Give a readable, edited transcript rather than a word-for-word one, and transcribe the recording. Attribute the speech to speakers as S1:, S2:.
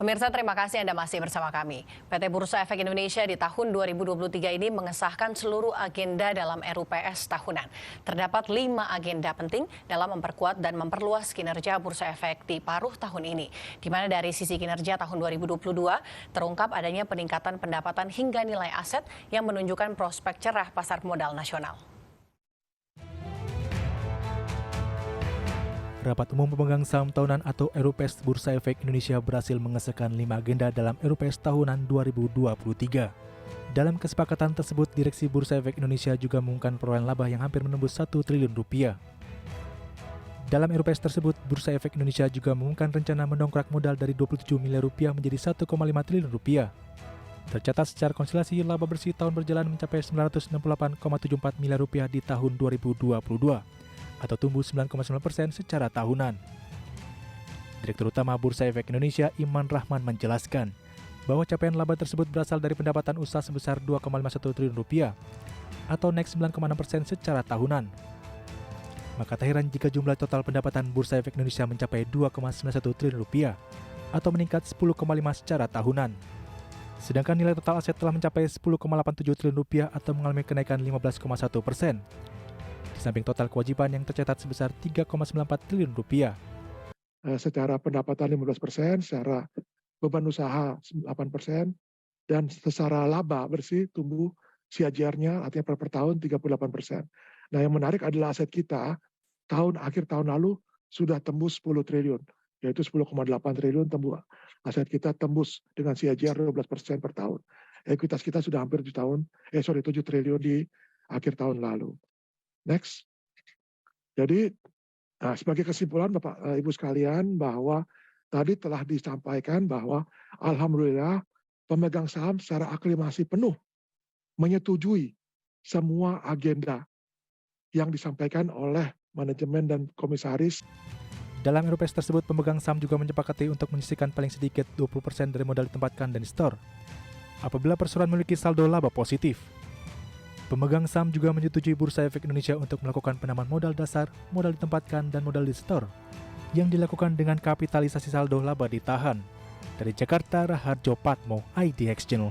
S1: Pemirsa, terima kasih Anda masih bersama kami. PT Bursa Efek Indonesia di tahun 2023 ini mengesahkan seluruh agenda dalam RUPS tahunan. Terdapat 5 agenda penting dalam memperkuat dan memperluas kinerja Bursa Efek di paruh tahun ini. Di mana dari sisi kinerja tahun 2022 terungkap adanya peningkatan pendapatan hingga nilai aset yang menunjukkan prospek cerah pasar modal nasional.
S2: Rapat Umum Pemegang Saham Tahunan atau RUPS Bursa Efek Indonesia berhasil mengesahkan 5 agenda dalam RUPS Tahunan 2023. Dalam kesepakatan tersebut, Direksi Bursa Efek Indonesia juga mengumumkan perolehan laba yang hampir menembus 1 triliun rupiah. Dalam RUPS tersebut, Bursa Efek Indonesia juga mengumumkan rencana mendongkrak modal dari 27 miliar rupiah menjadi 1,5 triliun rupiah. Tercatat secara konsilasi, laba bersih tahun berjalan mencapai 968,74 miliar rupiah di tahun 2022. Atau tumbuh 9,9% secara tahunan. Direktur Utama Bursa Efek Indonesia Iman Rahman menjelaskan bahwa capaian laba tersebut berasal dari pendapatan usaha sebesar 2,51 triliun rupiah atau naik 9,6% secara tahunan. Maka tak heran jika jumlah total pendapatan Bursa Efek Indonesia mencapai 2,91 triliun rupiah atau meningkat 10,5 secara tahunan. Sedangkan nilai total aset telah mencapai 10,87 triliun rupiah atau mengalami kenaikan 15,1%. Di samping total kewajiban yang tercatat sebesar 3,94 triliun rupiah.
S3: Secara pendapatan 15%, secara beban usaha 8%, dan secara laba bersih tumbuh CAGR-nya artinya per tahun 38%. Nah, yang menarik adalah aset kita akhir tahun lalu sudah tembus 10 triliun, yaitu 10,8 triliun aset kita tembus dengan CAGR 12% per tahun. Ekuitas kita sudah hampir 7 triliun di akhir tahun lalu. Next. Jadi sebagai kesimpulan Bapak Ibu sekalian bahwa tadi telah disampaikan bahwa alhamdulillah pemegang saham secara aklimasi penuh menyetujui semua agenda yang disampaikan oleh manajemen dan komisaris.
S2: Dalam RUPS tersebut, pemegang saham juga menyepakati untuk menyisihkan paling sedikit 20% dari modal ditempatkan dan di-store apabila perseroan memiliki saldo laba positif. Pemegang saham juga menyetujui Bursa Efek Indonesia untuk melakukan penambahan modal dasar, modal ditempatkan, dan modal di-store yang dilakukan dengan kapitalisasi saldo laba ditahan. Dari Jakarta, Raharjo Patmo, IDX Channel.